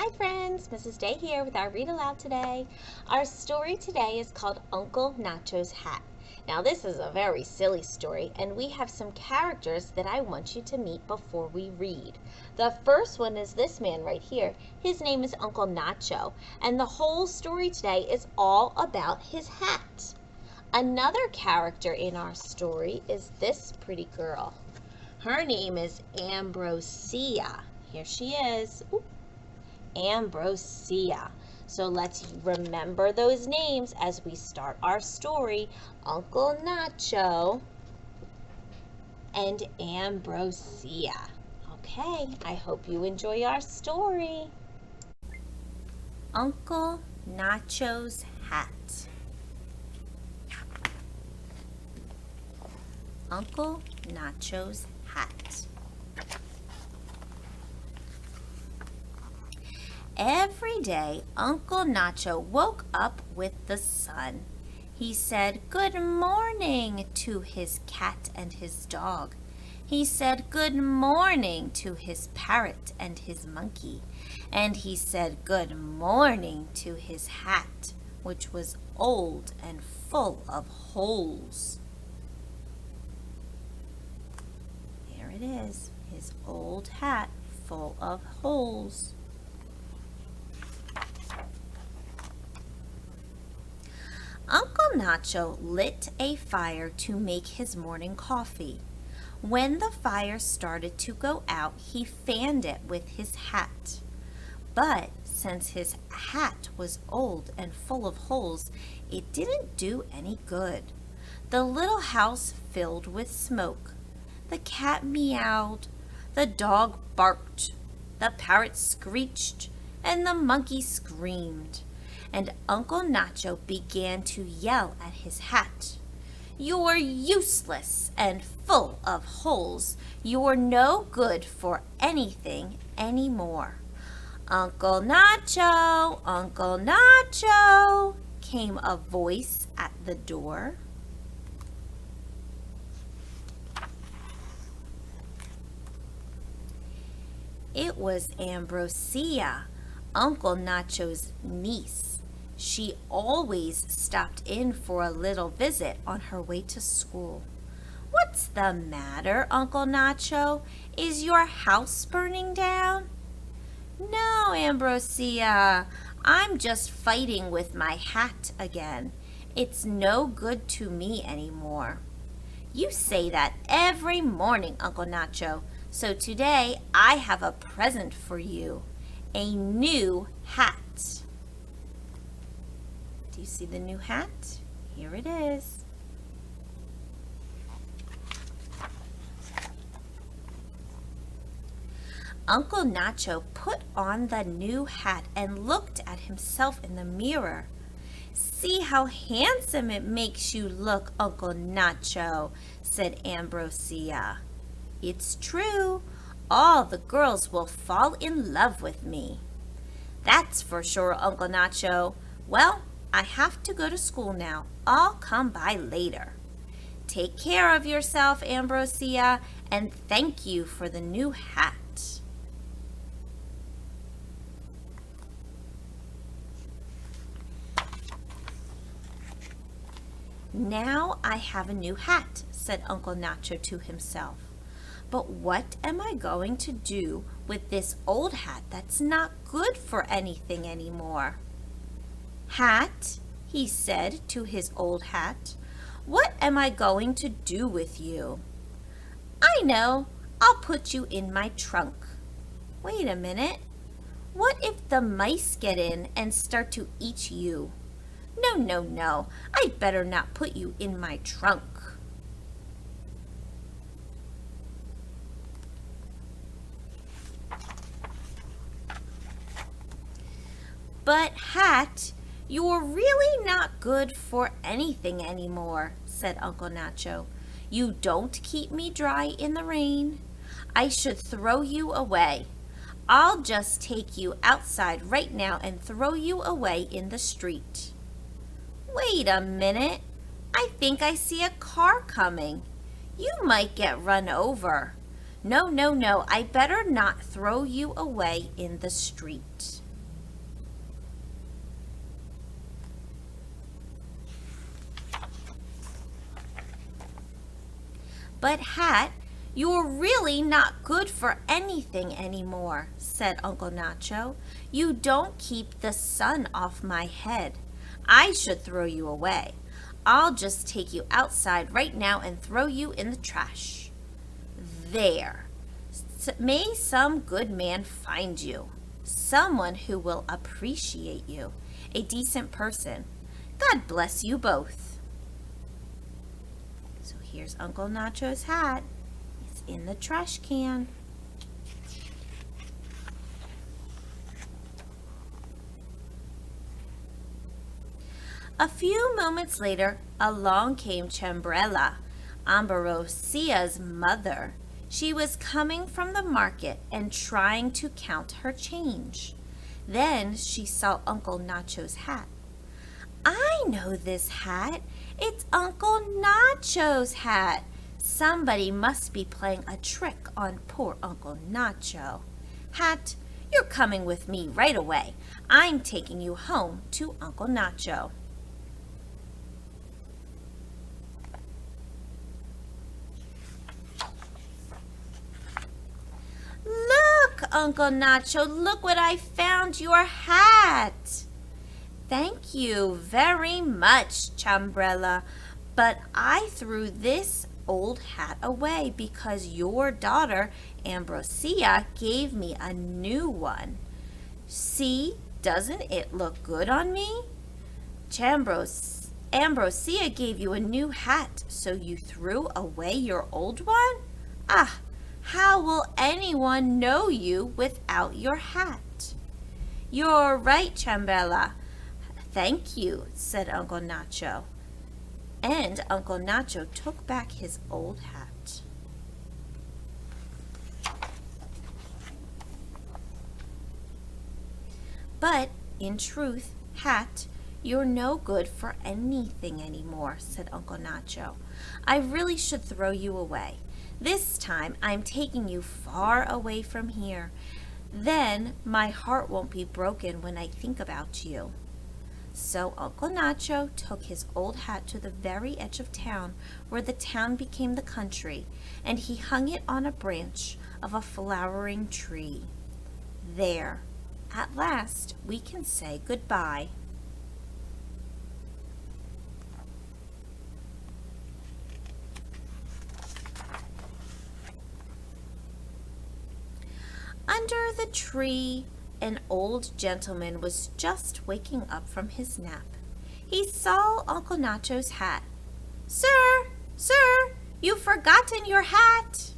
Hi friends, Mrs. Day here with our Read Aloud today. Our story today is called Uncle Nacho's Hat. Now this is a very silly story and we have some characters that I want you to meet before we read. The first one is this man right here. His name is Uncle Nacho and the whole story today is all about his hat. Another character in our story is this pretty girl. Her name is Ambrosia. Here she is. Ooh. Ambrosia. So let's remember those names as we start our story. Uncle Nacho and Ambrosia. Okay, I hope you enjoy our story. Uncle Nacho's hat. Uncle Nacho's hat. Every day, Uncle Nacho woke up with the sun. He said good morning to his cat and his dog. He said good morning to his parrot and his monkey. And he said good morning to his hat, which was old and full of holes. There it is, his old hat full of holes. Uncle Nacho lit a fire to make his morning coffee. When the fire started to go out, he fanned it with his hat. But since his hat was old and full of holes, it didn't do any good. The little house filled with smoke. The cat meowed, the dog barked, the parrot screeched, and the monkey screamed. And Uncle Nacho began to yell at his hat. "You're useless and full of holes. You're no good for anything anymore." "Uncle Nacho, Uncle Nacho," came a voice at the door. It was Ambrosia, Uncle Nacho's niece. She always stopped in for a little visit on her way to school. "What's the matter, Uncle Nacho? Is your house burning down?" "No, Ambrosia, I'm just fighting with my hat again. It's no good to me anymore." "You say that every morning, Uncle Nacho, so today I have a present for you. A new hat." Do you see the new hat? Here it is. Uncle Nacho put on the new hat and looked at himself in the mirror. "See how handsome it makes you look, Uncle Nacho," said Ambrosia. "It's true. All the girls will fall in love with me." "That's for sure, Uncle Nacho. Well, I have to go to school now. I'll come by later." "Take care of yourself, Ambrosia, and thank you for the new hat." "Now I have a new hat," said Uncle Nacho to himself. "But what am I going to do with this old hat that's not good for anything anymore?" "Hat," he said to his old hat, "what am I going to do with you?" "I know, I'll put you in my trunk." "Wait a minute, what if the mice get in and start to eat you?" "No, no, no, I'd better not put you in my trunk." "But hat, you're really not good for anything anymore," said Uncle Nacho. "You don't keep me dry in the rain. I should throw you away. I'll just take you outside right now and throw you away in the street." "Wait a minute. I think I see a car coming. You might get run over. No, no, no, I better not throw you away in the street." "But Hat, you're really not good for anything anymore," said Uncle Nacho. "You don't keep the sun off my head. I should throw you away. I'll just take you outside right now and throw you in the trash. There. May some good man find you. Someone who will appreciate you. A decent person. God bless you both." So here's Uncle Nacho's hat. It's in the trash can. A few moments later, along came Chambrella, Ambrosia's mother. She was coming from the market and trying to count her change. Then she saw Uncle Nacho's hat. "I know this hat. It's Uncle Nacho's hat. Somebody must be playing a trick on poor Uncle Nacho. Hat, you're coming with me right away. I'm taking you home to Uncle Nacho." "Look, Uncle Nacho, look what I found, your hat." "Thank you very much, Chambrella, but I threw this old hat away because your daughter, Ambrosia, gave me a new one. See, doesn't it look good on me? Ambrosia gave you a new hat, so you threw away your old one? Ah, how will anyone know you without your hat?" "You're right, Chambrella. Thank you," said Uncle Nacho. And Uncle Nacho took back his old hat. "But, in truth, Hat, you're no good for anything anymore," said Uncle Nacho. "I really should throw you away. This time I'm taking you far away from here. Then my heart won't be broken when I think about you." So Uncle Nacho took his old hat to the very edge of town, where the town became the country, and he hung it on a branch of a flowering tree. There, at last, we can say goodbye. Under the tree, an old gentleman was just waking up from his nap. He saw Uncle Nacho's hat. "Sir, sir, you've forgotten your hat."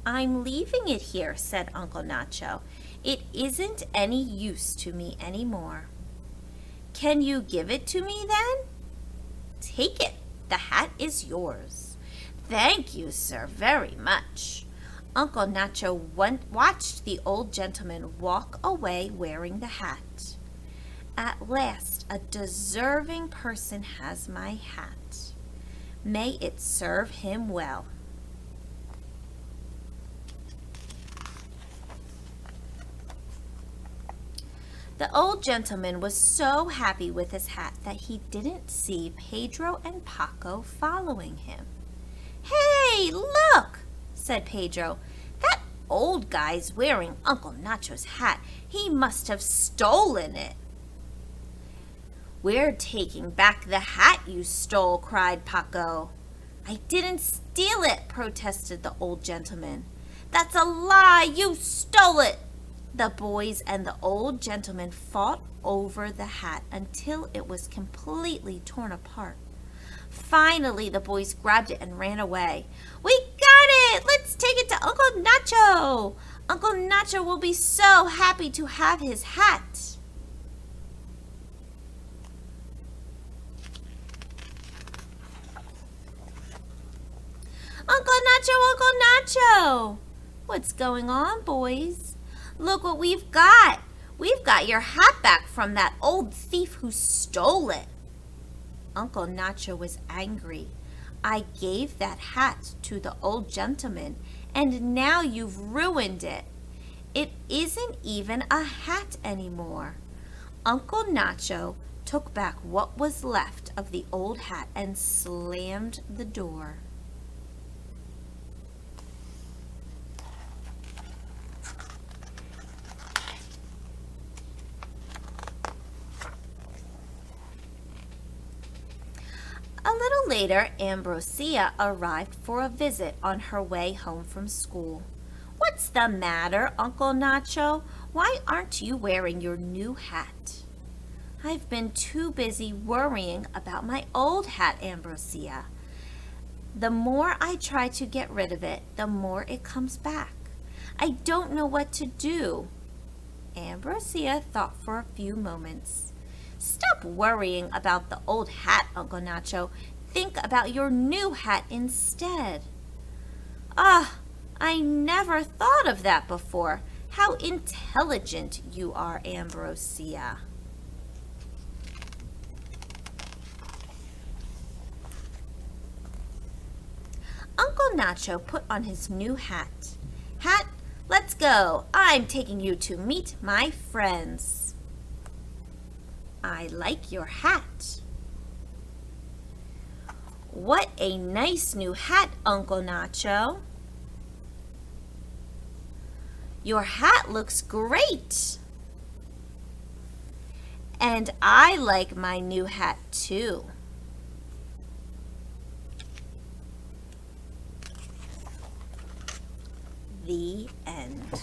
"I'm leaving it here," said Uncle Nacho. "It isn't any use to me anymore." "Can you give it to me then?" "Take it. The hat is yours." "Thank you, sir, very much." Uncle Nacho watched the old gentleman walk away wearing the hat. "At last, a deserving person has my hat. May it serve him well." The old gentleman was so happy with his hat that he didn't see Pedro and Paco following him. "Hey, look!" said Pedro. "That old guy's wearing Uncle Nacho's hat. He must have stolen it." "We're taking back the hat you stole," cried Paco. "I didn't steal it," protested the old gentleman. "That's a lie! You stole it!" The boys and the old gentleman fought over the hat until it was completely torn apart. Finally, the boys grabbed it and ran away. "We got it! Let's take it to Uncle Nacho! Uncle Nacho will be so happy to have his hat." "Uncle Nacho, Uncle Nacho!" "What's going on, boys?" "Look what we've got! We've got your hat back from that old thief who stole it." Uncle Nacho was angry. "I gave that hat to the old gentleman, and now you've ruined it. It isn't even a hat anymore." Uncle Nacho took back what was left of the old hat and slammed the door. little later, Ambrosia arrived for a visit on her way home from school. "What's the matter, Uncle Nacho? Why aren't you wearing your new hat?" "I've been too busy worrying about my old hat, Ambrosia. The more I try to get rid of it, the more it comes back. I don't know what to do." Ambrosia thought for a few moments. "Stop worrying about the old hat, Uncle Nacho. Think about your new hat instead." "Ah, I never thought of that before. How intelligent you are, Ambrosia." Uncle Nacho put on his new hat. "Hat, let's go. I'm taking you to meet my friends." "I like your hat." "What a nice new hat, Uncle Nacho." "Your hat looks great." "And I like my new hat too." The end.